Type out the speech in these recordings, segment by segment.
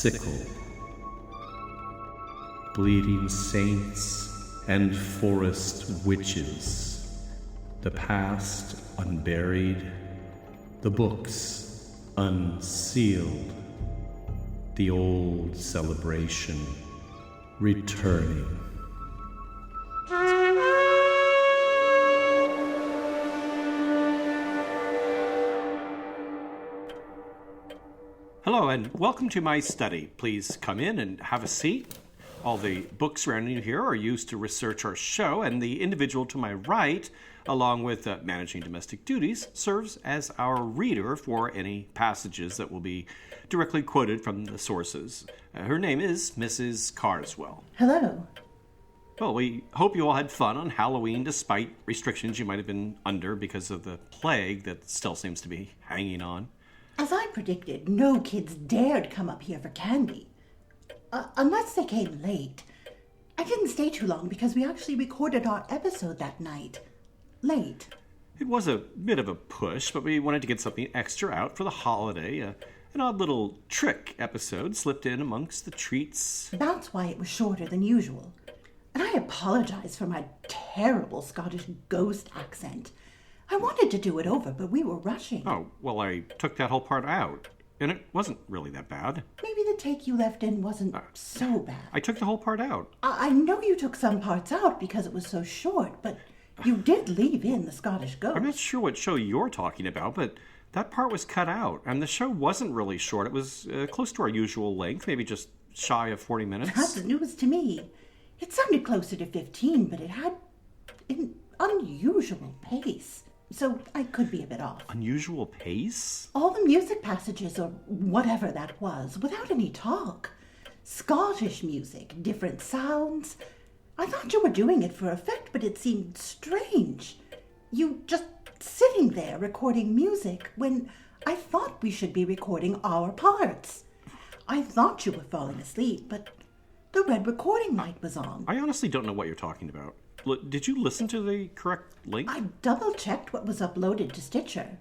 sickle. Bleeding saints and forest witches, the past unburied, the books unsealed, the old celebration returning. Hello and welcome to my study. Please come in and have a seat. All the books around you here are used to research our show, and the individual to my right, along with managing domestic duties, serves as our reader for any passages that will be directly quoted from the sources. Her name is Mrs. Carswell. Hello. Well, we hope you all had fun on Halloween despite restrictions you might have been under because of the plague that still seems to be hanging on. As I predicted, no kids dared come up here for candy. Unless they came late. I didn't stay too long because we actually recorded our episode that night. Late. It was a bit of a push, but we wanted to get something extra out for the holiday. An odd little trick episode slipped in amongst the treats. That's why it was shorter than usual. And I apologize for my terrible Scottish ghost accent. I wanted to do it over, but we were rushing. Oh, well, I took that whole part out, and it wasn't really that bad. Maybe the take you left in wasn't so bad. I took the whole part out. I know you took some parts out because it was so short, but you did leave in the Scottish ghost. I'm not sure what show you're talking about, but that part was cut out, and the show wasn't really short. It was close to our usual length, maybe just shy of 40 minutes. That's news to me. It sounded closer to 15, but it had an unusual pace. So I could be a bit off. Unusual pace? All the music passages, or whatever that was, without any talk. Scottish music, different sounds. I thought you were doing it for effect, but it seemed strange. You just sitting there recording music when I thought we should be recording our parts. I thought you were falling asleep, but the red recording light was on. I honestly don't know what you're talking about. Did you listen to the correct link? I double-checked what was uploaded to Stitcher.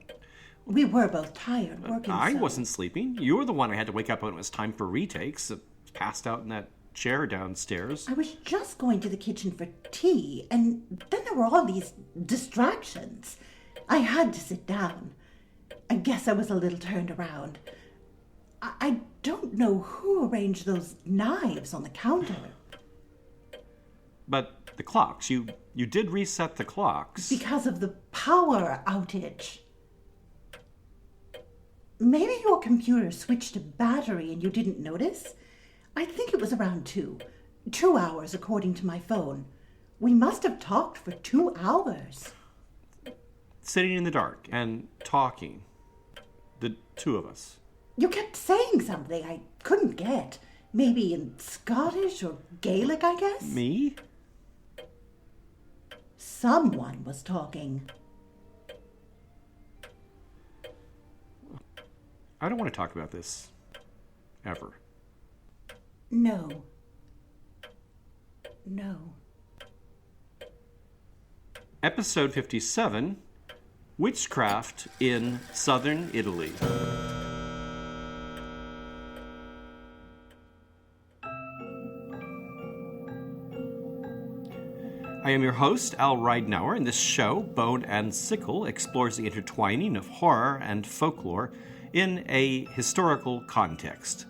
We were both tired working. I wasn't sleeping. You were the one I had to wake up when it was time for retakes. Passed out in that chair downstairs. I was just going to the kitchen for tea, and then there were all these distractions. I had to sit down. I guess I was a little turned around. I don't know who arranged those knives on the counter. But the clocks, you did reset the clocks. Because of the power outage. Maybe your computer switched to battery and you didn't notice? I think it was around 2. 2 hours according to my phone. We must have talked for 2 hours. Sitting in the dark and talking. The two of us. You kept saying something I couldn't get. Maybe in Scottish or Gaelic, I guess? Me? Someone was talking. I don't want to talk about this. Ever. No. Episode 57, Witchcraft in Southern Italy. I am your host, Al Ridenour, and this show, Bone and Sickle, explores the intertwining of horror and folklore in a historical context.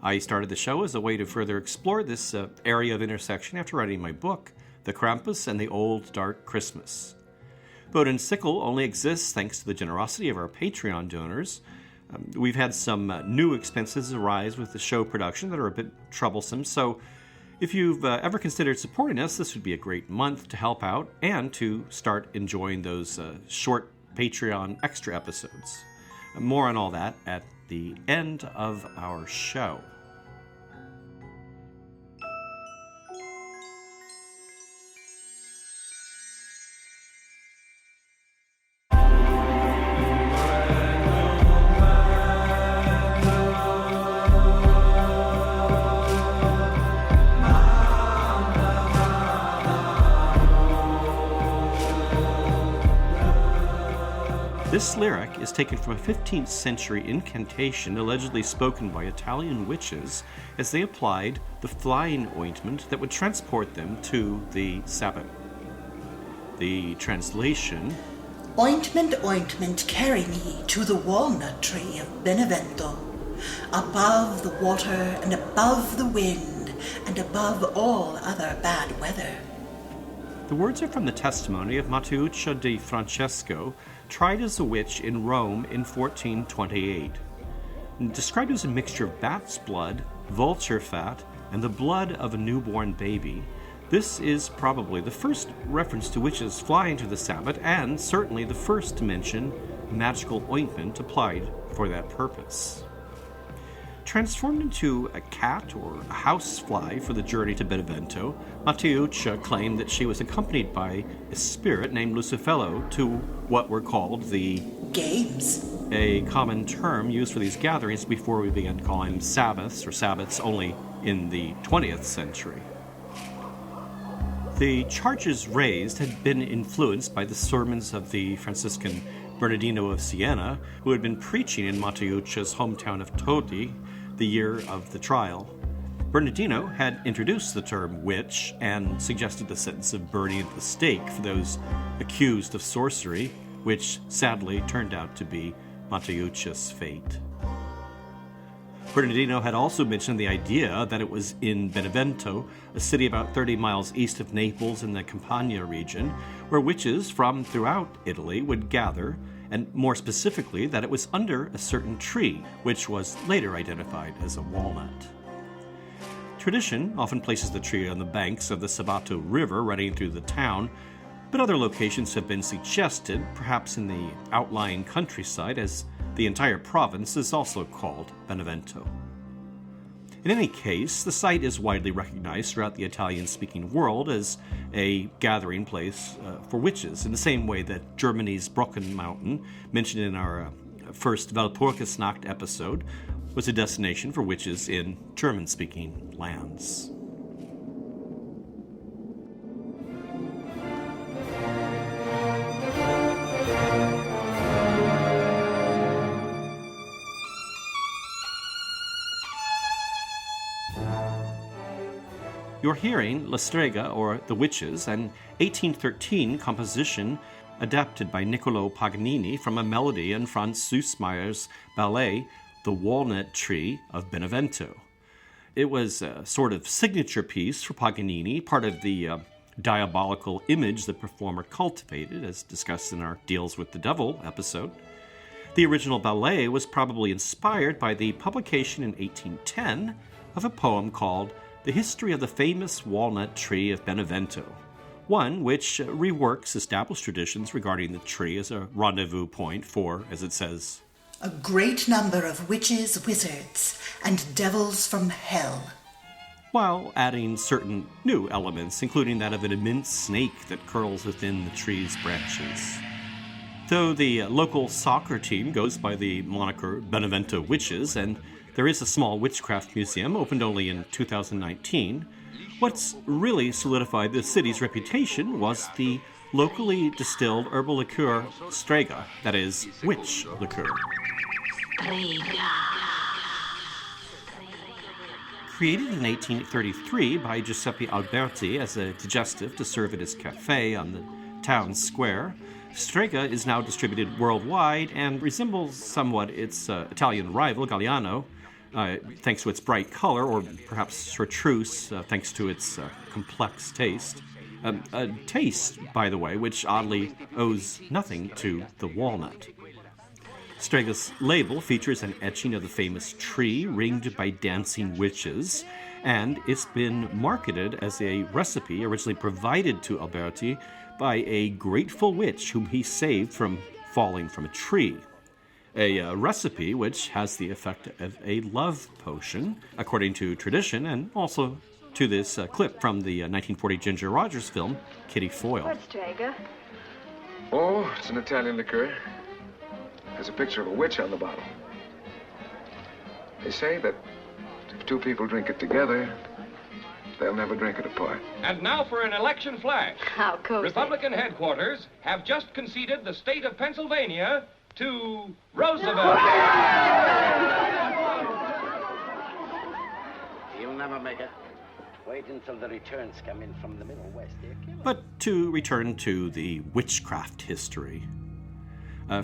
I started the show as a way to further explore this area of intersection after writing my book, The Krampus and the Old Dark Christmas. Bone and Sickle only exists thanks to the generosity of our Patreon donors. We've had some new expenses arise with the show production that are a bit troublesome, so if you've ever considered supporting us, this would be a great month to help out and to start enjoying those short Patreon extra episodes. More on all that at the end of our show. This lyric is taken from a 15th century incantation allegedly spoken by Italian witches as they applied the flying ointment that would transport them to the Sabbat. The translation: Ointment, ointment, carry me to the walnut tree of Benevento, above the water and above the wind and above all other bad weather. The words are from the testimony of Matteuccia di Francesco, tried as a witch in Rome in 1428. Described as a mixture of bat's blood, vulture fat, and the blood of a newborn baby, this is probably the first reference to witches flying to the Sabbat, and certainly the first to mention magical ointment applied for that purpose. Transformed into a cat or a housefly for the journey to Benevento, Matteuccia claimed that she was accompanied by a spirit named Lucifello to what were called the Games, a common term used for these gatherings before we began calling them Sabbaths or Sabbats only in the 20th century. The charges raised had been influenced by the sermons of the Franciscan Bernardino of Siena, who had been preaching in Matteuccia's hometown of Todi the year of the trial. Bernardino had introduced the term witch and suggested the sentence of burning at the stake for those accused of sorcery, which sadly turned out to be Matteuccia's fate. Bernardino had also mentioned the idea that it was in Benevento, a city about 30 miles east of Naples in the Campania region, where witches from throughout Italy would gather, and more specifically that it was under a certain tree, which was later identified as a walnut. Tradition often places the tree on the banks of the Sabato River running through the town, but other locations have been suggested, perhaps in the outlying countryside, as the entire province is also called Benevento. In any case, the site is widely recognized throughout the Italian-speaking world as a gathering place for witches, in the same way that Germany's Brocken Mountain, mentioned in our first Walpurgisnacht episode, was a destination for witches in German-speaking lands. You're hearing La Strega, or The Witches, an 1813 composition adapted by Niccolò Paganini from a melody in Franz Süssmayer's ballet, The Walnut Tree of Benevento. It was a sort of signature piece for Paganini, part of the diabolical image the performer cultivated, as discussed in our Deals with the Devil episode. The original ballet was probably inspired by the publication in 1810 of a poem called The History of the Famous Walnut Tree of Benevento, one which reworks established traditions regarding the tree as a rendezvous point for, as it says, a great number of witches, wizards, and devils from hell, while adding certain new elements, including that of an immense snake that curls within the tree's branches. Though the local soccer team goes by the moniker Benevento Witches, and there is a small witchcraft museum opened only in 2019, what's really solidified the city's reputation was the locally distilled herbal liqueur Strega, that is, witch liqueur. Created in 1833 by Giuseppe Alberti as a digestive to serve at his cafe on the town square, Strega is now distributed worldwide and resembles somewhat its Italian rival, Galliano, thanks to its bright color, or perhaps chartreuse, thanks to its complex taste. A taste, by the way, which oddly owes nothing to the walnut. Strega's label features an etching of the famous tree ringed by dancing witches, and it's been marketed as a recipe originally provided to Alberti by a grateful witch whom he saved from falling from a tree. A recipe which has the effect of a love potion, according to tradition, and also to this clip from the 1940 Ginger Rogers film, Kitty Foyle. What's Strega? Oh, it's an Italian liqueur. There's a picture of a witch on the bottle. They say that if two people drink it together, they'll never drink it apart. And now for an election flash. How cozy. Republican headquarters have just conceded the state of Pennsylvania to Roosevelt. You'll never make it. Wait until the returns come in from the Middle West. But to return to the witchcraft history.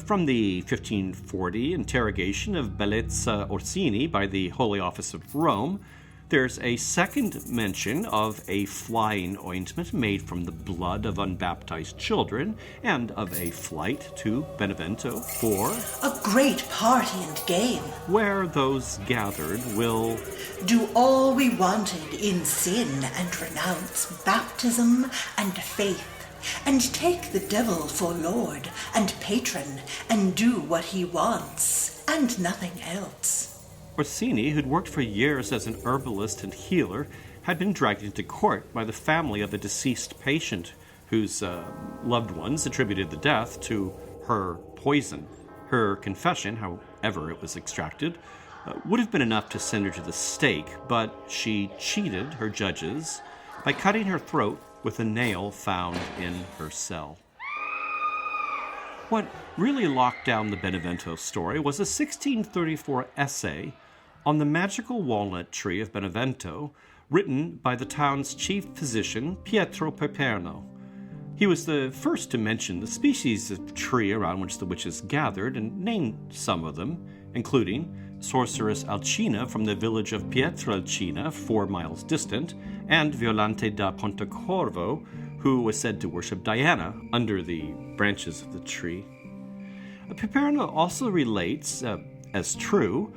From the 1540 interrogation of Bellezza Orsini by the Holy Office of Rome, there's a second mention of a flying ointment made from the blood of unbaptized children and of a flight to Benevento for a great party and game, where those gathered will do all we wanted in sin and renounce baptism and faith, and take the devil for Lord and patron, and do what he wants, and nothing else. Orsini, who'd worked for years as an herbalist and healer, had been dragged into court by the family of a deceased patient whose loved ones attributed the death to her poison. Her confession, however it was extracted, would have been enough to send her to the stake, but she cheated her judges by cutting her throat with a nail found in her cell. What really locked down the Benevento story was a 1634 essay on the magical walnut tree of Benevento, written by the town's chief physician, Pietro Palermo. He was the first to mention the species of tree around which the witches gathered and named some of them, including sorceress Alcina from the village of Pietrelcina, 4 miles distant, and Violante da Pontecorvo, who was said to worship Diana under the branches of the tree. Palermo also relates, as true,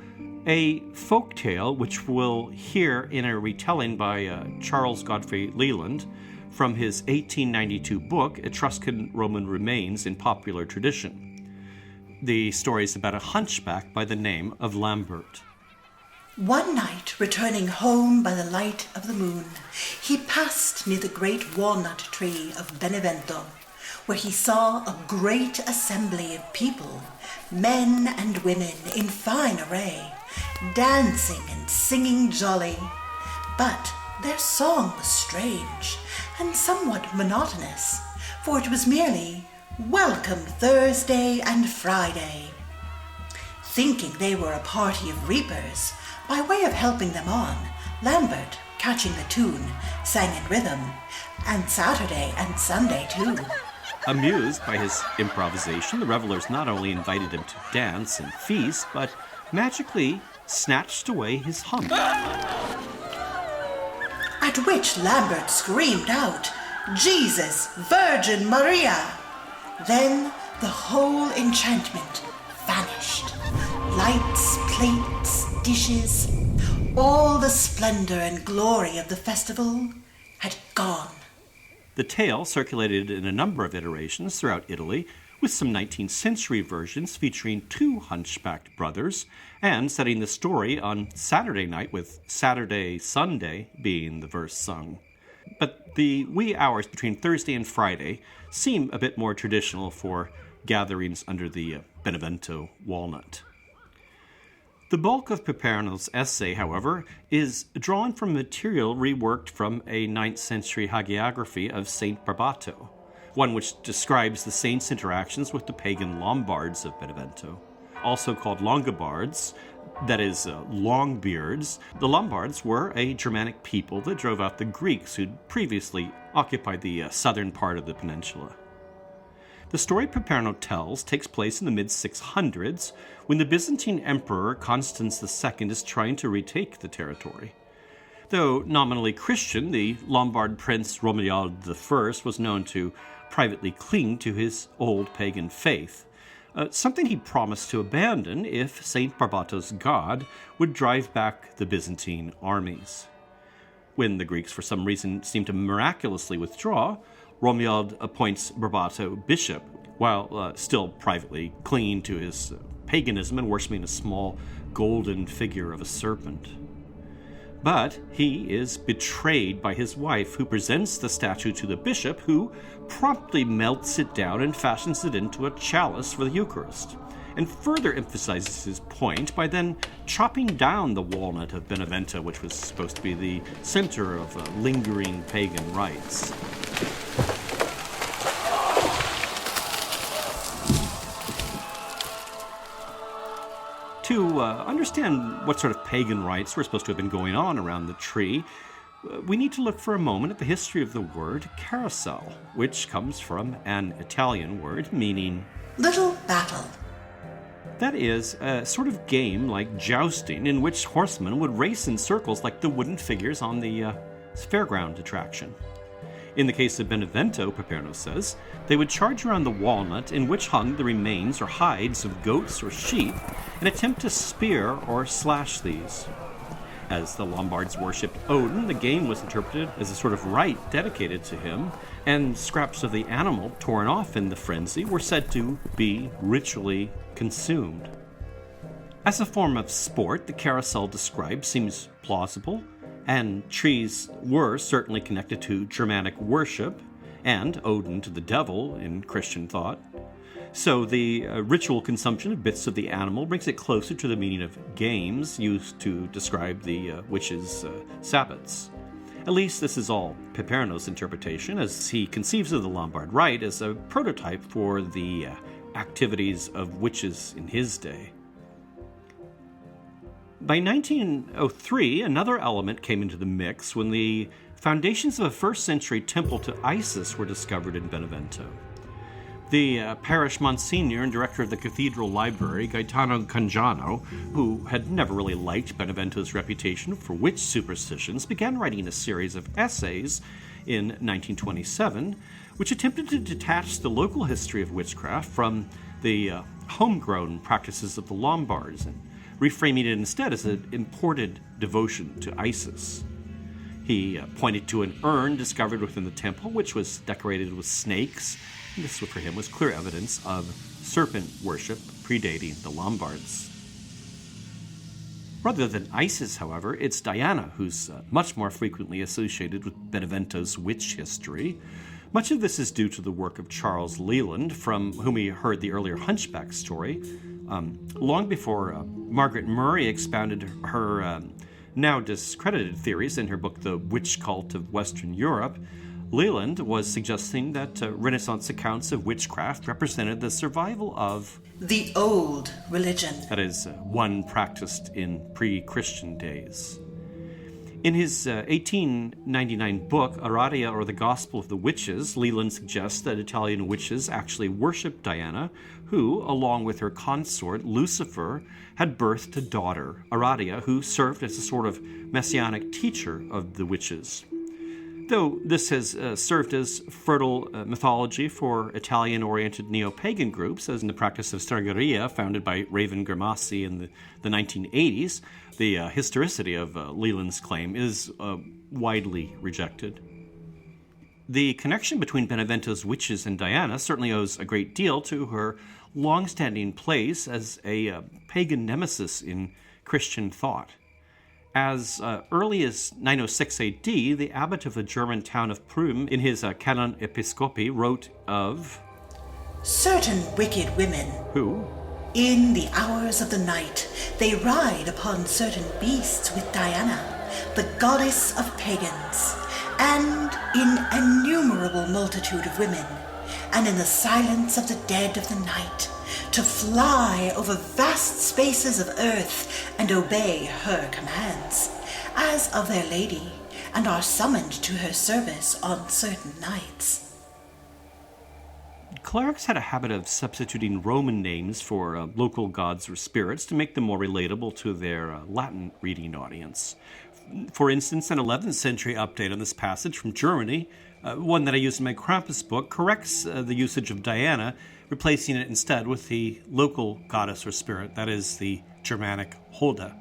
a folk tale which we'll hear in a retelling by Charles Godfrey Leland from his 1892 book, Etruscan Roman Remains in Popular Tradition. The story is about a hunchback by the name of Lambert. One night, returning home by the light of the moon, he passed near the great walnut tree of Benevento, where he saw a great assembly of people, men and women in fine array, dancing and singing jolly. But their song was strange and somewhat monotonous, for it was merely "Welcome Thursday and Friday." Thinking they were a party of reapers, by way of helping them on, Lambert, catching the tune, sang in rhythm, and Saturday and Sunday too. Amused by his improvisation, the revelers not only invited him to dance and feast, but magically snatched away his hump. At which Lambert screamed out, "Jesus, Virgin Maria!" Then the whole enchantment vanished. Lights, plates, dishes, all the splendor and glory of the festival had gone. The tale circulated in a number of iterations throughout Italy, with some 19th century versions featuring 2 hunchbacked brothers, and setting the story on Saturday night, with Saturday, Sunday being the verse sung. But the wee hours between Thursday and Friday seem a bit more traditional for gatherings under the Benevento walnut. The bulk of Palermo's essay, however, is drawn from material reworked from a 9th century hagiography of Saint Barbato, one which describes the saint's interactions with the pagan Lombards of Benevento. Also called Longobards, that is, Longbeards, the Lombards were a Germanic people that drove out the Greeks who'd previously occupied the southern part of the peninsula. The story Palermo tells takes place in the mid-600s, when the Byzantine Emperor Constans II is trying to retake the territory. Though nominally Christian, the Lombard prince Romuald I was known to privately cling to his old pagan faith, something he promised to abandon if Saint Barbato's god would drive back the Byzantine armies. When the Greeks for some reason seemed to miraculously withdraw, Romuald appoints Barbato bishop, while still privately clinging to his paganism and worshipping a small golden figure of a serpent. But he is betrayed by his wife, who presents the statue to the bishop, who promptly melts it down and fashions it into a chalice for the Eucharist, and further emphasizes his point by then chopping down the walnut of Benevento, which was supposed to be the center of lingering pagan rites. To understand what sort of pagan rites were supposed to have been going on around the tree, we need to look for a moment at the history of the word carousel, which comes from an Italian word meaning little battle. That is, a sort of game like jousting in which horsemen would race in circles like the wooden figures on the fairground attraction. In the case of Benevento, Palermo says, they would charge around the walnut in which hung the remains or hides of goats or sheep and attempt to spear or slash these. As the Lombards worshipped Odin, the game was interpreted as a sort of rite dedicated to him, and scraps of the animal torn off in the frenzy were said to be ritually consumed. As a form of sport, the carousel described seems plausible, and trees were certainly connected to Germanic worship and Odin to the devil in Christian thought. So the ritual consumption of bits of the animal brings it closer to the meaning of games used to describe the witches' sabbats. At least this is all Palermo's interpretation, as he conceives of the Lombard rite as a prototype for the activities of witches in his day. By 1903, another element came into the mix when the foundations of a first-century temple to Isis were discovered in Benevento. The parish monsignor and director of the cathedral library, Gaetano Cangiano, who had never really liked Benevento's reputation for witch superstitions, began writing a series of essays in 1927, which attempted to detach the local history of witchcraft from the homegrown practices of the Lombards and reframing it instead as an imported devotion to Isis. He pointed to an urn discovered within the temple, which was decorated with snakes. And this, for him, was clear evidence of serpent worship predating the Lombards. Rather than Isis, however, it's Diana who's much more frequently associated with Benevento's witch history. Much of this is due to the work of Charles Leland, from whom we heard the earlier Hunchback story. Long before Margaret Murray expounded her now discredited theories in her book The Witch Cult of Western Europe, Leland was suggesting that Renaissance accounts of witchcraft represented the survival of the old religion. That is, one practiced in pre-Christian days. In his 1899 book, Aradia, or the Gospel of the Witches, Leland suggests that Italian witches actually worshipped Diana, who, along with her consort, Lucifer, had birthed a daughter, Aradia, who served as a sort of messianic teacher of the witches. Though this has served as fertile mythology for Italian-oriented neo-pagan groups, as in the practice of Stregheria founded by Raven Grimassi in the 1980s, the historicity of Leland's claim is widely rejected. The connection between Benevento's witches and Diana certainly owes a great deal to her long-standing place as a pagan nemesis in Christian thought. As early as 906 AD, the abbot of the German town of Prüm, in his Canon Episcopi, wrote of certain wicked women who, in the hours of the night, they ride upon certain beasts with Diana, the goddess of pagans, and in innumerable multitude of women, and in the silence of the dead of the night, to fly over vast spaces of earth and obey her commands, as of their lady, and are summoned to her service on certain nights. Clerics had a habit of substituting Roman names for local gods or spirits to make them more relatable to their Latin reading audience. For instance, an 11th century update on this passage from Germany, one that I used in my Krampus book, corrects the usage of Diana, replacing it instead with the local goddess or spirit, that is, the Germanic Holda.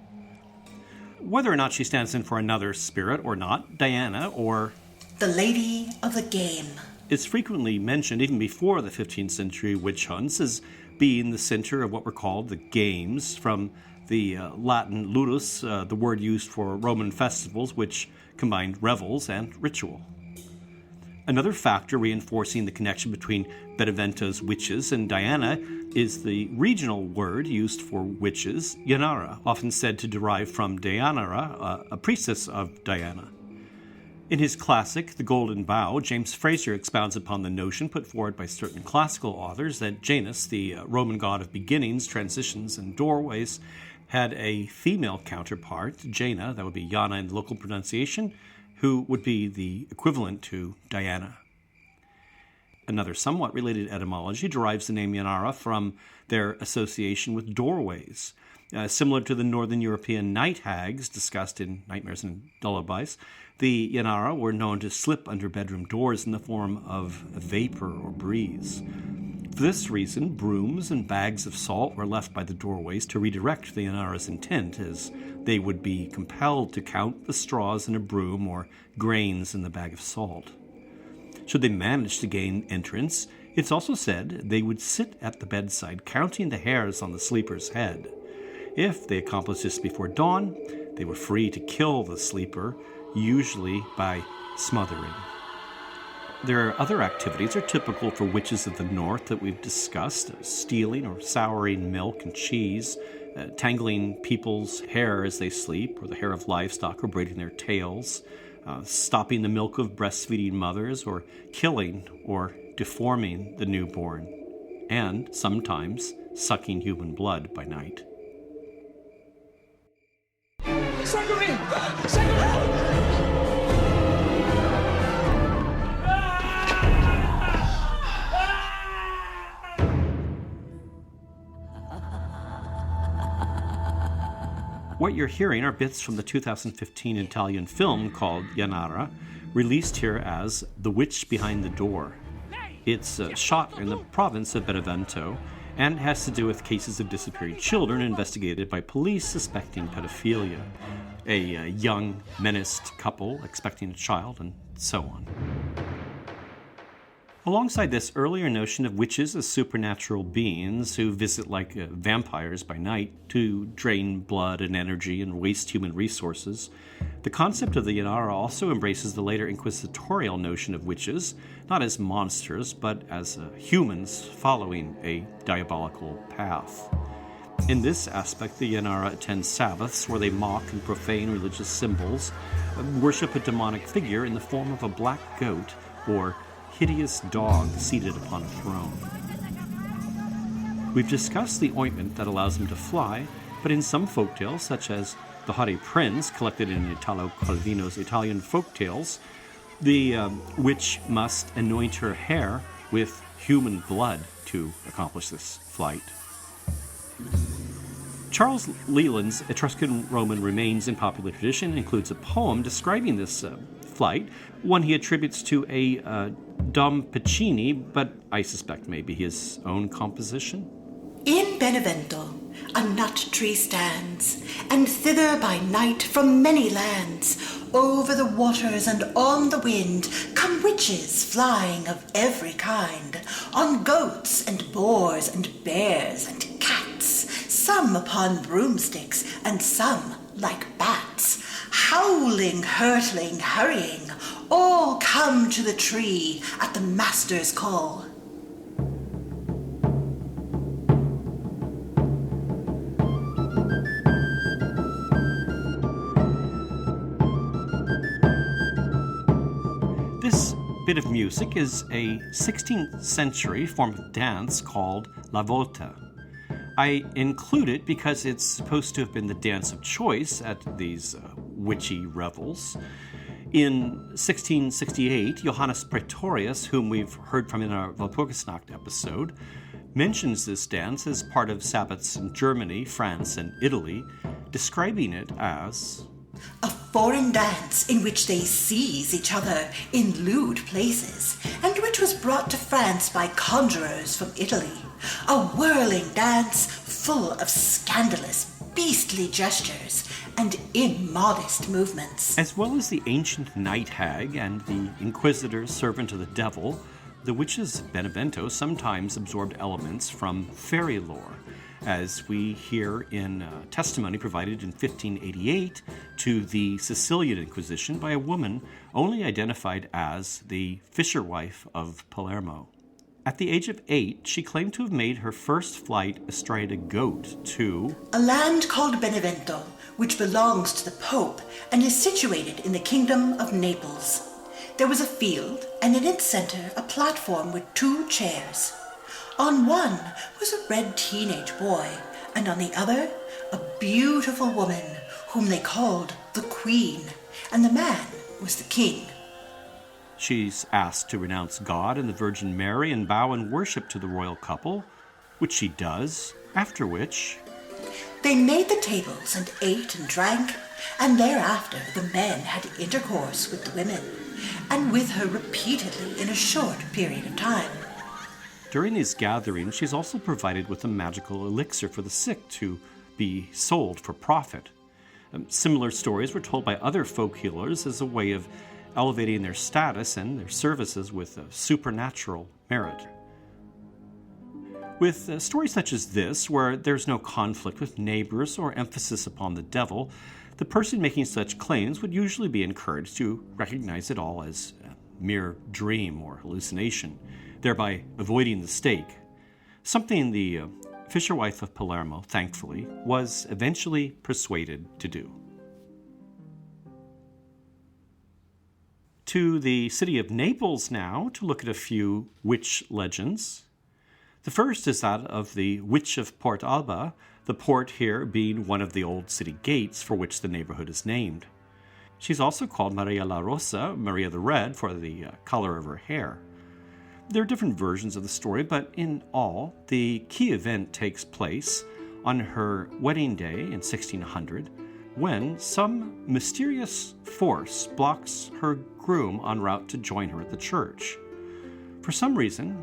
Whether or not she stands in for another spirit or not, Diana, or the Lady of the Game, is frequently mentioned even before the 15th century witch hunts as being the center of what were called the games, from the Latin ludus, the word used for Roman festivals which combined revels and ritual. Another factor reinforcing the connection between Benevento's witches and Diana is the regional word used for witches, janara, often said to derive from dianara, a priestess of Diana. In his classic, The Golden Bough, James Fraser expounds upon the notion put forward by certain classical authors that Janus, the Roman god of beginnings, transitions, and doorways, had a female counterpart, Jaina, that would be Yana in local pronunciation, who would be the equivalent to Diana. Another somewhat related etymology derives the name janara from their association with doorways. Similar to the Northern European night hags discussed in Nightmares and Lullabies, the janara were known to slip under bedroom doors in the form of a vapor or breeze. For this reason, brooms and bags of salt were left by the doorways to redirect the janara's intent, as they would be compelled to count the straws in a broom or grains in the bag of salt. Should they manage to gain entrance, it's also said they would sit at the bedside counting the hairs on the sleeper's head. If they accomplished this before dawn, they were free to kill the sleeper, usually by smothering. Their other activities are typical for witches of the north that we've discussed: stealing or souring milk and cheese, tangling people's hair as they sleep, or the hair of livestock, or braiding their tails, stopping the milk of breastfeeding mothers, or killing or deforming the newborn, and sometimes sucking human blood by night. What you're hearing are bits from the 2015 Italian film called Janara, released here as The Witch Behind the Door. It's shot in the province of Benevento and has to do with cases of disappearing children investigated by police suspecting pedophilia, a young, menaced couple expecting a child, and so on. Alongside this earlier notion of witches as supernatural beings who visit like vampires by night to drain blood and energy and waste human resources, the concept of the janara also embraces the later inquisitorial notion of witches, not as monsters, but as humans following a diabolical path. In this aspect, the janara attend Sabbaths where they mock and profane religious symbols, worship a demonic figure in the form of a black goat or hideous dog seated upon a throne. We've discussed the ointment that allows them to fly, but in some folktales, such as the Haughty Prince, collected in Italo Calvino's Italian folktales, the witch must anoint her hair with human blood to accomplish this flight. Charles Leland's Etruscan Roman Remains in Popular Tradition includes a poem describing this flight, one he attributes to a Dom Piccini, but I suspect maybe his own composition. In Benevento, a nut tree stands, and thither by night from many lands, over the waters and on the wind, come witches flying of every kind, on goats and boars and bears and cats, some upon broomsticks and some like bats, howling, hurtling, hurrying, all come to the tree at the master's call. This bit of music is a 16th century form of dance called la volta. I include it because it's supposed to have been the dance of choice at these witchy revels. In 1668, Johannes Praetorius, whom we've heard from in our Walpurgisnacht episode, mentions this dance as part of Sabbaths in Germany, France, and Italy, describing it as a foreign dance in which they seize each other in lewd places, and which was brought to France by conjurers from Italy. A whirling dance full of scandalous, beastly gestures and immodest movements. As well as the ancient night hag and the inquisitor's servant of the devil, the witches of Benevento sometimes absorbed elements from fairy lore, as we hear in testimony provided in 1588 to the Sicilian Inquisition by a woman only identified as the fishwife of Palermo. At the age of 8, she claimed to have made her first flight astride a goat to a land called Benevento, which belongs to the Pope and is situated in the kingdom of Naples. There was a field, and in its center a platform with 2 chairs. On one was a red teenage boy, and on the other a beautiful woman whom they called the Queen, and the man was the king. She's asked to renounce God and the Virgin Mary and bow in worship to the royal couple, which she does, after which they made the tables and ate and drank, and thereafter the men had intercourse with the women, and with her repeatedly in a short period of time. During these gatherings, she's also provided with a magical elixir for the sick to be sold for profit. Similar stories were told by other folk healers as a way of elevating their status and their services with supernatural merit. With stories such as this, where there's no conflict with neighbors or emphasis upon the devil, the person making such claims would usually be encouraged to recognize it all as a mere dream or hallucination, thereby avoiding the stake, something the fishwife of Palermo, thankfully, was eventually persuaded to do. To the city of Naples now to look at a few witch legends. The first is that of the Witch of Port Alba, the port here being one of the old city gates for which the neighborhood is named. She's also called Maria la Rosa, Maria the Red, for the color of her hair. There are different versions of the story, but in all, the key event takes place on her wedding day in 1600, when some mysterious force blocks her groom en route to join her at the church. For some reason,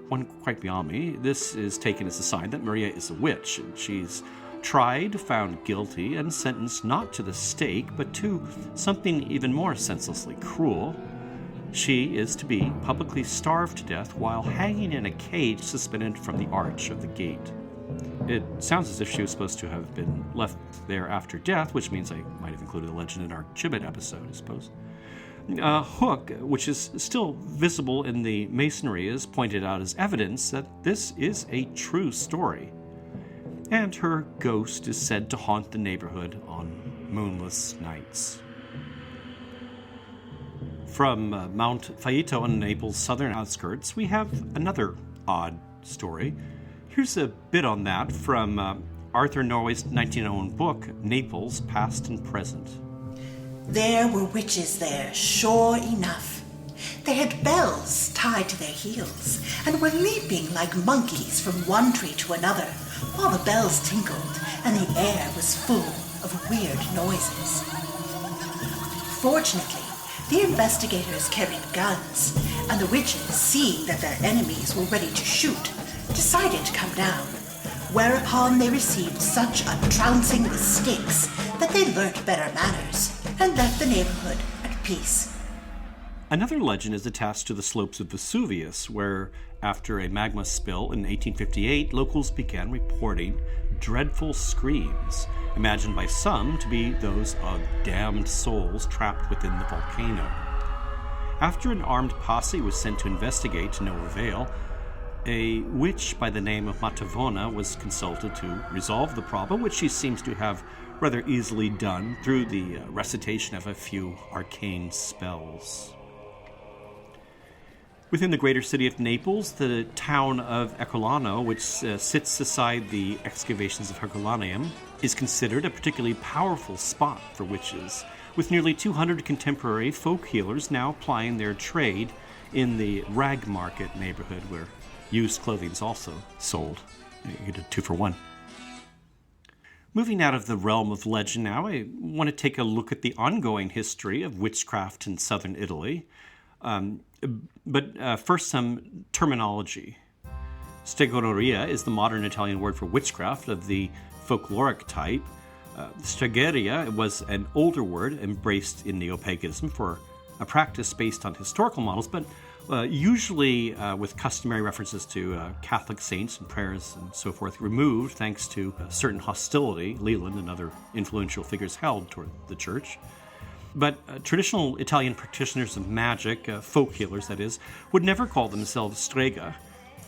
one quite beyond me, this is taken as a sign that Maria is a witch, and she's tried, found guilty, and sentenced not to the stake, but to something even more senselessly cruel. She is to be publicly starved to death while hanging in a cage suspended from the arch of the gate. It sounds as if she was supposed to have been left there after death, which means I might have included the legend in our gibbet episode, I suppose. A hook, which is still visible in the masonry, is pointed out as evidence that this is a true story. And her ghost is said to haunt the neighborhood on moonless nights. From Mount Faito on Naples' southern outskirts, we have another odd story. Here's a bit on that from Arthur Norway's 1901 book, Naples, Past and Present. There were witches there, sure enough. They had bells tied to their heels, and were leaping like monkeys from one tree to another, while the bells tinkled, and the air was full of weird noises. Fortunately, the investigators carried guns, and the witches, seeing that their enemies were ready to shoot, decided to come down, whereupon they received such a trouncing with sticks that they learnt better manners and left the neighborhood at peace. Another legend is attached to the slopes of Vesuvius, where, after a magma spill in 1858, locals began reporting dreadful screams, imagined by some to be those of damned souls trapped within the volcano. After an armed posse was sent to investigate to no avail, a witch by the name of Matavona was consulted to resolve the problem, which she seems to have rather easily done through the recitation of a few arcane spells. Within the greater city of Naples, the town of Ercolano, which sits beside the excavations of Herculaneum, is considered a particularly powerful spot for witches, with nearly 200 contemporary folk healers now plying their trade in the rag market neighborhood, where used clothing is also sold. You get a 2-for-1. Moving out of the realm of legend now, I want to take a look at the ongoing history of witchcraft in southern Italy. But first, some terminology. Stregoneria is the modern Italian word for witchcraft of the folkloric type. Stregeria was an older word embraced in neo-paganism for a practice based on historical models, but usually with customary references to Catholic saints and prayers and so forth, removed thanks to certain hostility Leland and other influential figures held toward the church. But traditional Italian practitioners of magic, folk healers that is, would never call themselves strega.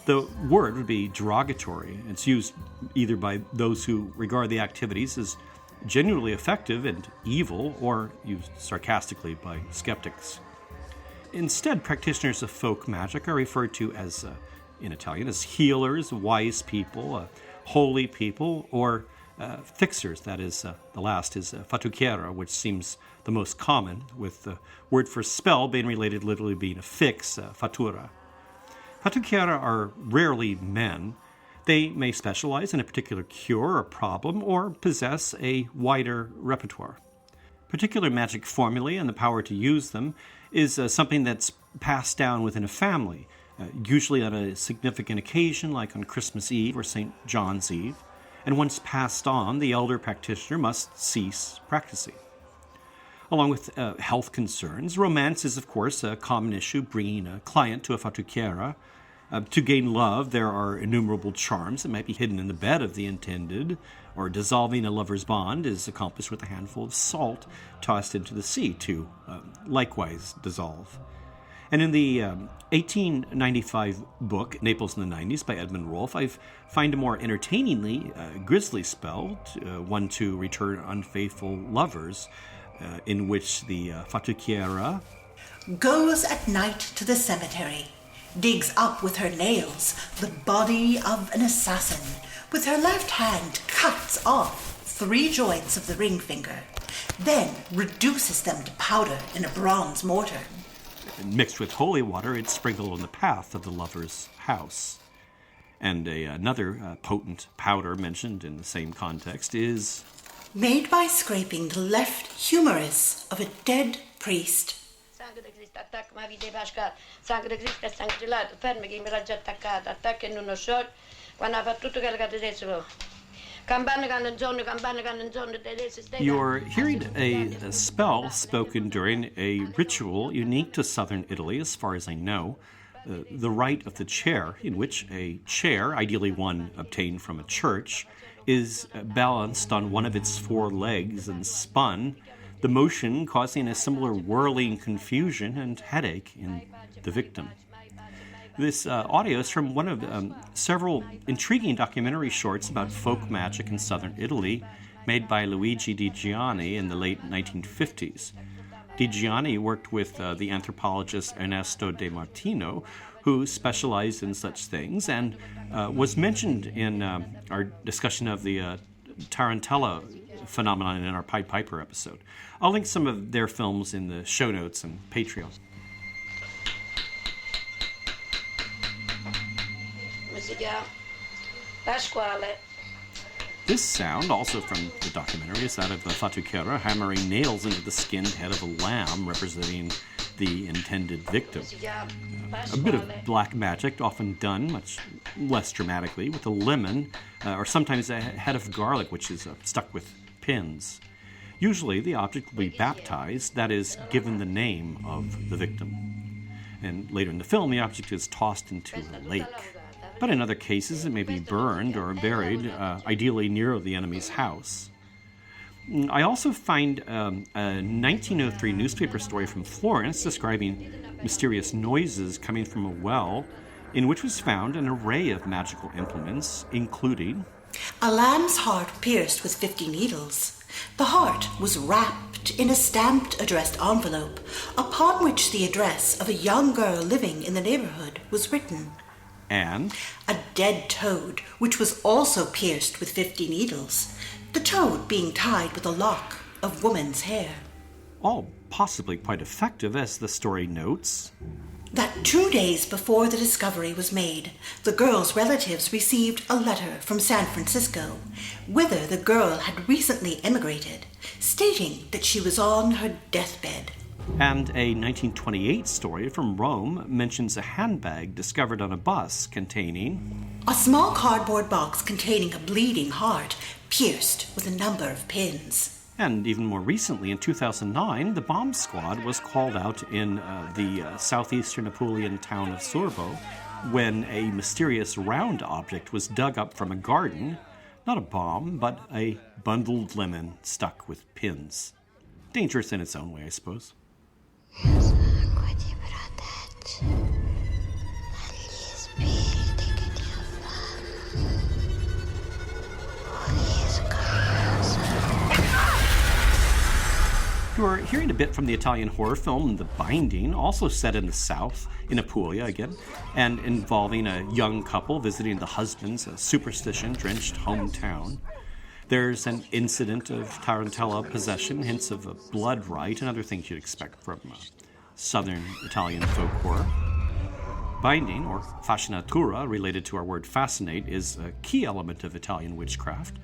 The word would be derogatory. It's used either by those who regard the activities as genuinely effective and evil, or used sarcastically by skeptics. Instead, practitioners of folk magic are referred to as, in Italian, as healers, wise people, holy people, or fixers, that is, the last is fattucchiera, which seems the most common, with the word for spell being related literally being a fix, fattura. Fattucchiera are rarely men. They may specialize in a particular cure or problem or possess a wider repertoire. Particular magic formulae and the power to use them is something that's passed down within a family, usually on a significant occasion like on Christmas Eve or St. John's Eve. And once passed on, the elder practitioner must cease practicing. Along with health concerns, romance is, of course, a common issue, bringing a client to a fattucchiera. To gain love, there are innumerable charms that might be hidden in the bed of the intended, or dissolving a lover's bond is accomplished with a handful of salt tossed into the sea to likewise dissolve. And in the 1895 book, Naples in the 90s, by Edmund Rolfe, I find a more entertainingly grisly spell, one to return unfaithful lovers, in which the fattucchiera goes at night to the cemetery, digs up with her nails the body of an assassin, with her left hand cuts off 3 joints of the ring finger, then reduces them to powder in a bronze mortar. Mixed with holy water, it's sprinkled on the path of the lover's house. And another potent powder mentioned in the same context is made by scraping the left humerus of a dead priest. You're hearing a spell spoken during a ritual unique to southern Italy, as far as I know, the rite of the chair, in which a chair, ideally one obtained from a church, is balanced on one of its 4 legs and spun, the motion causing a similar whirling confusion and headache in the victim. This audio is from one of several intriguing documentary shorts about folk magic in southern Italy made by Luigi Di Gianni in the late 1950s. Di Gianni worked with the anthropologist Ernesto De Martino, who specialized in such things, and was mentioned in our discussion of the Tarantella phenomenon in our Pied Piper episode. I'll link some of their films in the show notes and Patreon. This sound, also from the documentary, is that of the fattucchiera hammering nails into the skinned head of a lamb representing the intended victim. A bit of black magic, often done much less dramatically, with a lemon, or sometimes a head of garlic, which is stuck with pins. Usually the object will be baptized, that is, given the name of the victim. And later in the film, the object is tossed into a lake. But in other cases, it may be burned or buried, ideally near the enemy's house. I also find a 1903 newspaper story from Florence describing mysterious noises coming from a well, in which was found an array of magical implements, including a lamb's heart pierced with 50 needles. The heart was wrapped in a stamped addressed envelope, upon which the address of a young girl living in the neighborhood was written. And a dead toad, which was also pierced with 50 needles, the toad being tied with a lock of woman's hair. All possibly quite effective, as the story notes. That 2 days before the discovery was made, the girl's relatives received a letter from San Francisco, whither the girl had recently emigrated, stating that she was on her deathbed. And a 1928 story from Rome mentions a handbag discovered on a bus containing a small cardboard box containing a bleeding heart pierced with a number of pins. And even more recently, in 2009, the bomb squad was called out in the southeastern Apulian town of Sorbo when a mysterious round object was dug up from a garden. Not a bomb, but a bundled lemon stuck with pins. Dangerous in its own way, I suppose. You're hearing a bit from the Italian horror film The Binding, also set in the South, in Apulia again, and involving a young couple visiting the husband's superstition-drenched hometown. There's an incident of tarantella possession, hints of a blood rite, and other things you'd expect from southern Italian folklore. Binding, or fascinatura, related to our word fascinate, is a key element of Italian witchcraft.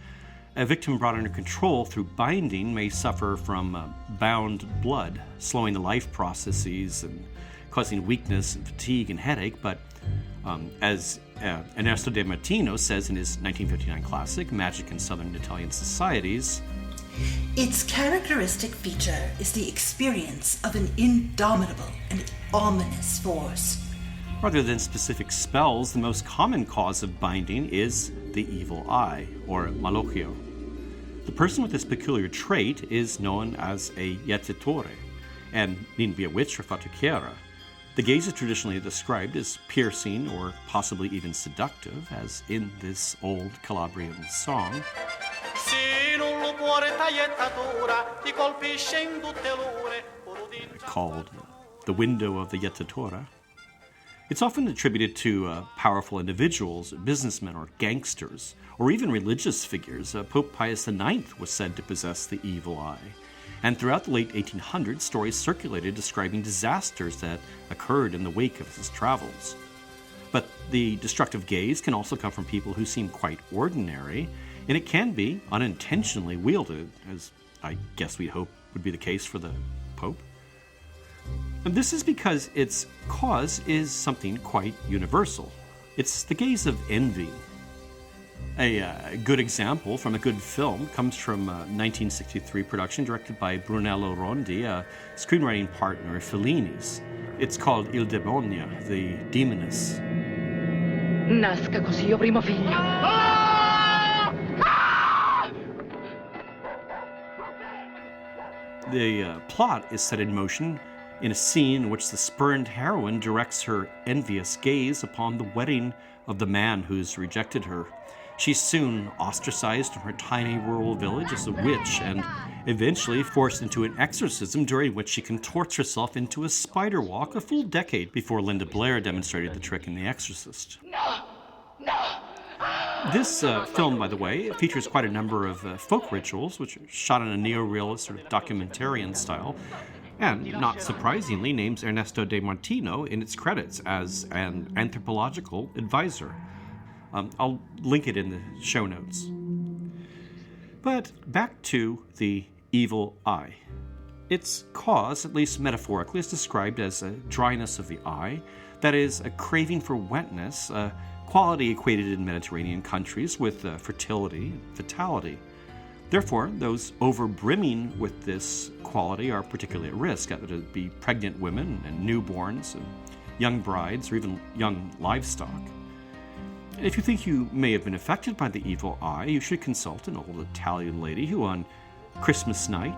A victim brought under control through binding may suffer from bound blood, slowing the life processes and causing weakness and fatigue and headache, but as Ernesto de Martino says in his 1959 classic, Magic in Southern Italian Societies, its characteristic feature is the experience of an indomitable and ominous force. Rather than specific spells, the most common cause of binding is the evil eye, or malocchio. The person with this peculiar trait is known as a jettatore, and needn't be a witch or fattucchiera. The gaze is traditionally described as piercing or possibly even seductive, as in this old Calabrian song, called The Window of the Jettatore. It's often attributed to powerful individuals, businessmen, or gangsters, or even religious figures. Pope Pius IX was said to possess the evil eye. And throughout the late 1800s, stories circulated describing disasters that occurred in the wake of his travels. But the destructive gaze can also come from people who seem quite ordinary, and it can be unintentionally wielded, as I guess we hope would be the case for the Pope. And this is because its cause is something quite universal. It's the gaze of envy. A good example from a good film comes from a 1963 production directed by Brunello Rondi, a screenwriting partner of Fellini's. It's called Il Demonio, the Demoness. Nasca così io primo figlio. The plot is set in motion in a scene in which the spurned heroine directs her envious gaze upon the wedding of the man who's rejected her. She's soon ostracized from her tiny rural village as a witch and eventually forced into an exorcism during which she contorts herself into a spider walk a full decade before Linda Blair demonstrated the trick in The Exorcist. This film, by the way, features quite a number of folk rituals, which are shot in a neo-realist sort of documentarian style, and, not surprisingly, names Ernesto de Martino in its credits as an anthropological advisor. I'll link it in the show notes. But back to the evil eye. Its cause, at least metaphorically, is described as a dryness of the eye, that is, a craving for wetness, a quality equated in Mediterranean countries with fertility and vitality. Therefore, those overbrimming with this quality are particularly at risk, whether it be pregnant women and newborns, and young brides, or even young livestock. If you think you may have been affected by the evil eye, you should consult an old Italian lady who on Christmas night,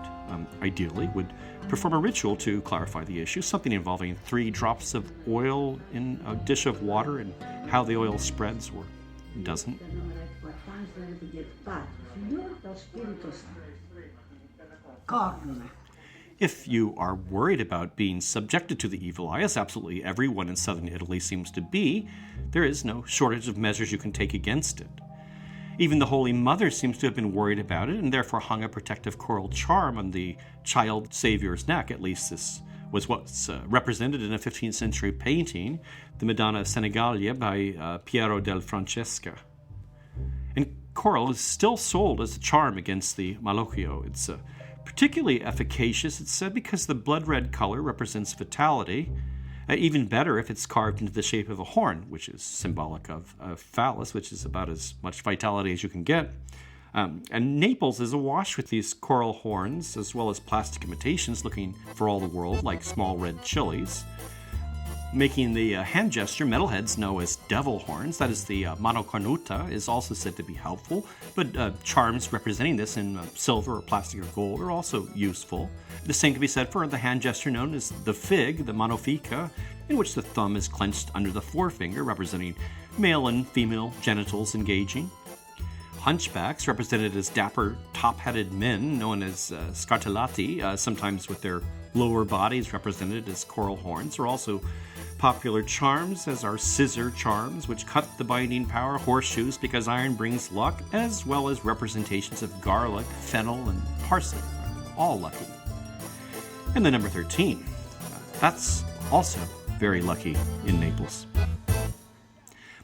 ideally, would perform a ritual to clarify the issue, something involving 3 drops of oil in a dish of water and how the oil spreads or doesn't. If you are worried about being subjected to the evil eye, as absolutely everyone in southern Italy seems to be, there is no shortage of measures you can take against it. Even the Holy Mother seems to have been worried about it and therefore hung a protective coral charm on the child Savior's neck. At least this was what's represented in a 15th century painting, the Madonna of Senigallia by Piero del Francesca. And coral is still sold as a charm against the malocchio. It's particularly efficacious, it's said, because the blood-red color represents vitality. Even better if it's carved into the shape of a horn, which is symbolic of a phallus, which is about as much vitality as you can get. And Naples is awash with these coral horns, as well as plastic imitations looking for all the world like small red chilies. Making the hand gesture metalheads know as devil horns, that is the mano cornuta, is also said to be helpful, but charms representing this in silver or plastic or gold are also useful. The same can be said for the hand gesture known as the fig, the mano fica, in which the thumb is clenched under the forefinger, representing male and female genitals engaging. Hunchbacks, represented as dapper, top-headed men known as scartellati, sometimes with their lower bodies represented as coral horns are also popular charms, as are scissor charms, which cut the binding power, horseshoes because iron brings luck, as well as representations of garlic, fennel, and parsley, all lucky. And the number 13, that's also very lucky in Naples.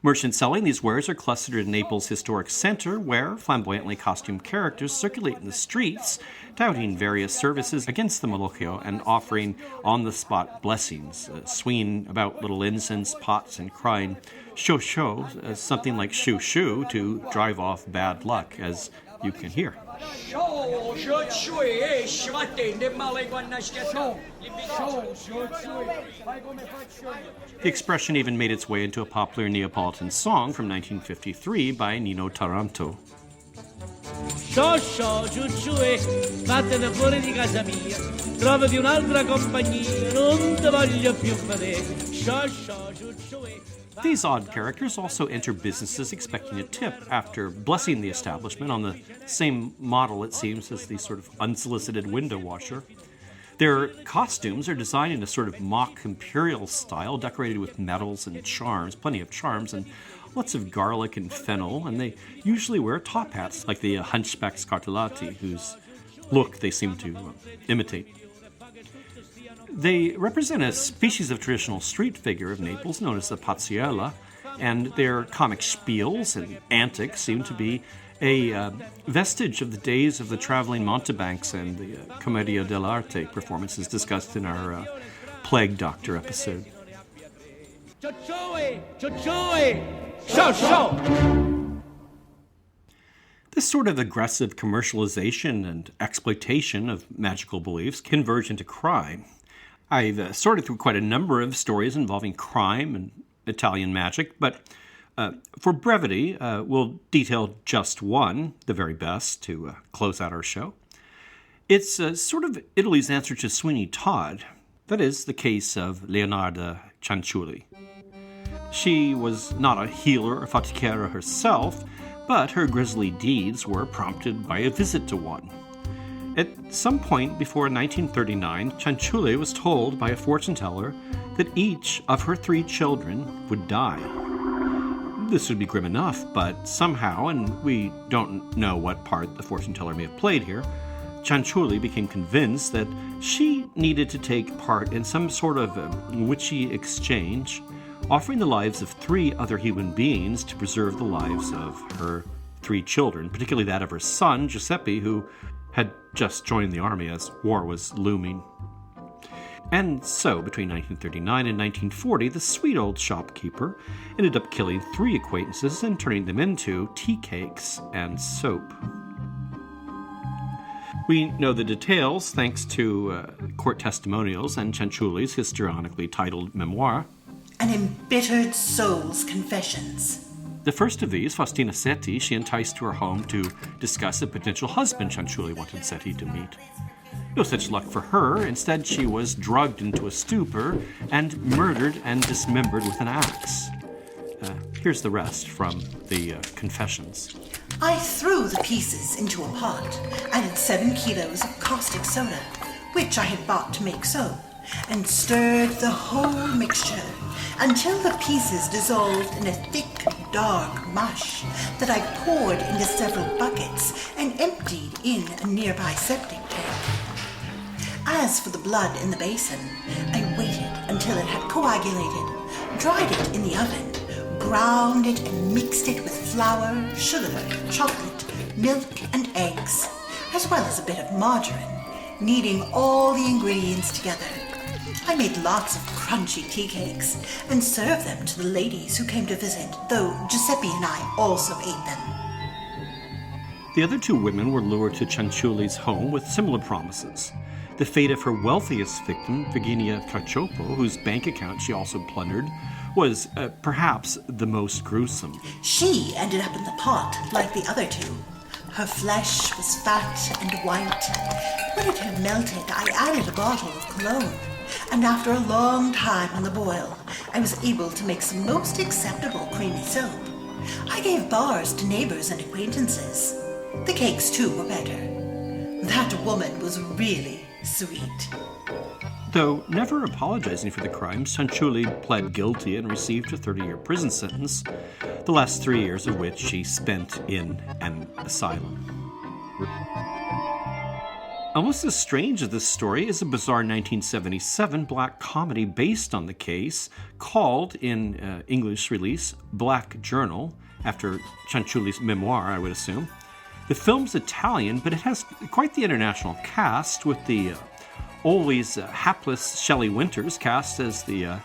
Merchants selling these wares are clustered in Naples' historic center, where flamboyantly costumed characters circulate in the streets, touting various services against the Malocchio and offering on-the-spot blessings, swinging about little incense pots and crying "sho sho," something like "shoo shoo" to drive off bad luck, as you can hear. The expression even made its way into a popular Neapolitan song from 1953 by Nino Taranto. Scioscio, ciucciue, vattene fuori di casa mia, trovati un'altra compagnia, non te voglio più vedere. Scioscio, ciucciue. These odd characters also enter businesses expecting a tip after blessing the establishment on the same model, it seems, as the sort of unsolicited window washer. Their costumes are designed in a sort of mock imperial style, decorated with medals and charms, plenty of charms, and lots of garlic and fennel, and they usually wear top hats like the hunchback scartellati, whose look they seem to imitate. They represent a species of traditional street figure of Naples known as the pazziella, and their comic spiels and antics seem to be a vestige of the days of the traveling mountebanks and the Commedia dell'arte performances discussed in our Plague Doctor episode. This sort of aggressive commercialization and exploitation of magical beliefs can verge into crime. I've sorted through quite a number of stories involving crime and Italian magic, but for brevity, we'll detail just one, the very best, to close out our show. It's sort of Italy's answer to Sweeney Todd. That is the case of Leonarda Cianciulli. She was not a healer or fatichera herself, but her grisly deeds were prompted by a visit to one. At some point before 1939, Cianciulli was told by a fortune teller that each of her 3 children would die. This would be grim enough, but somehow, and we don't know what part the fortune teller may have played here, Cianciulli became convinced that she needed to take part in some sort of witchy exchange, offering the lives of 3 other human beings to preserve the lives of her 3 children, particularly that of her son, Giuseppe, who had just joined the army as war was looming. And so, between 1939 and 1940, the sweet old shopkeeper ended up killing 3 acquaintances and turning them into tea cakes and soap. We know the details thanks to court testimonials and Cianciulli's histrionically titled memoir. An Embittered Soul's Confessions. The first of these, Faustina Setti, she enticed to her home to discuss a potential husband Cianciulli wanted Setti to meet. No such luck for her. Instead, she was drugged into a stupor and murdered and dismembered with an axe. Here's the rest from the confessions. I threw the pieces into a pot, added 7 kilos of caustic soda, which I had bought to make soap, and stirred the whole mixture until the pieces dissolved in a thick, dark mush that I poured into several buckets and emptied in a nearby septic tank. As for the blood in the basin, I waited until it had coagulated, dried it in the oven, ground it and mixed it with flour, sugar, chocolate, milk, and eggs, as well as a bit of margarine, kneading all the ingredients together. I made lots of crunchy tea cakes and served them to the ladies who came to visit, though Giuseppe and I also ate them. The other 2 women were lured to Cianciulli's home with similar promises. The fate of her wealthiest victim, Virginia Traccioppo, whose bank account she also plundered, was perhaps the most gruesome. She ended up in the pot like the other 2. Her flesh was fat and white. When it had melted, I added a bottle of cologne, and after a long time on the boil, I was able to make some most acceptable creamy soap. I gave bars to neighbors and acquaintances. The cakes, too, were better. That woman was really sweet. Though never apologizing for the crimes, Cianciulli pled guilty and received a 30-year prison sentence, the last 3 years of which she spent in an asylum. Almost as strange as this story is a bizarre 1977 black comedy based on the case called, in English release, Black Journal, after Cianciulli's memoir, I would assume. The film's Italian, but it has quite the international cast, with the always hapless Shelley Winters cast as the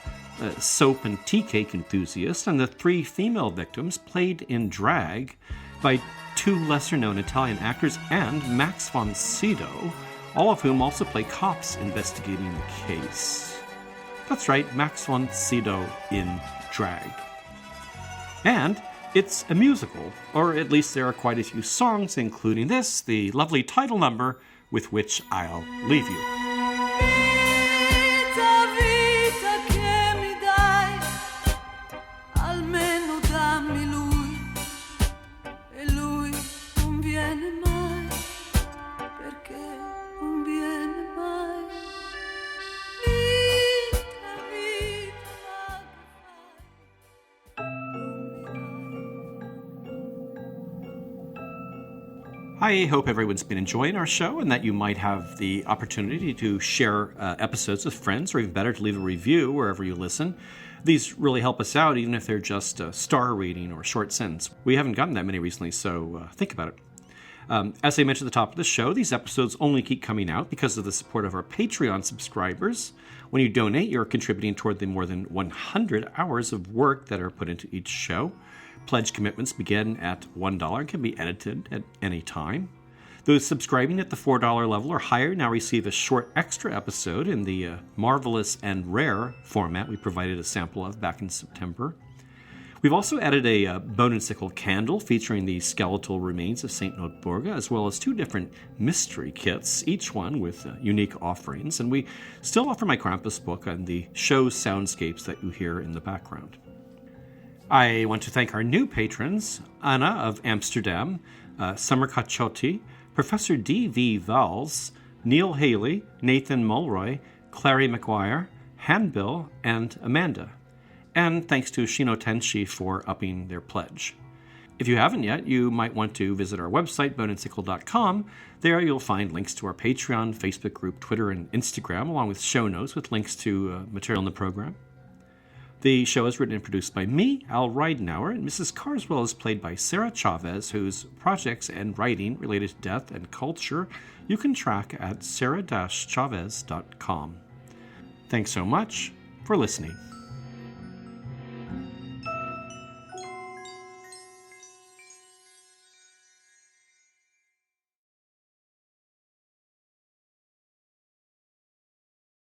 soap and tea cake enthusiast, and the 3 female victims played in drag by 2 lesser-known Italian actors and Max von Sydow, all of whom also play cops investigating the case. That's right, Max von Sydow in drag. And it's a musical, or at least there are quite a few songs, including this, the lovely title number, with which I'll leave you. I hope everyone's been enjoying our show and that you might have the opportunity to share episodes with friends, or even better, to leave a review wherever you listen. These really help us out, even if they're just a star rating or a short sentence. We haven't gotten that many recently, so think about it. As I mentioned at the top of the show, these episodes only keep coming out because of the support of our Patreon subscribers. When you donate, you're contributing toward the more than 100 hours of work that are put into each show. Pledge commitments begin at $1 and can be edited at any time. Those subscribing at the $4 level or higher now receive a short extra episode in the marvelous and rare format we provided a sample of back in September. We've also added a bone and sickle candle featuring the skeletal remains of St. Notburga, as well as 2 different mystery kits, each one with unique offerings. And we still offer my Krampus book and the show soundscapes that you hear in the background. I want to thank our new patrons, Anna of Amsterdam, Summer Cacciotti, Professor D.V. Valls, Neil Haley, Nathan Mulroy, Clary McGuire, Hanbill, and Amanda. And thanks to Shino Tenshi for upping their pledge. If you haven't yet, you might want to visit our website, boneandsickle.com. There you'll find links to our Patreon, Facebook group, Twitter, and Instagram, along with show notes with links to material in the program. The show is written and produced by me, Al Ridenour, and Mrs. Carswell is played by Sarah Chavez, whose projects and writing related to death and culture you can track at sarah-chavez.com. Thanks so much for listening.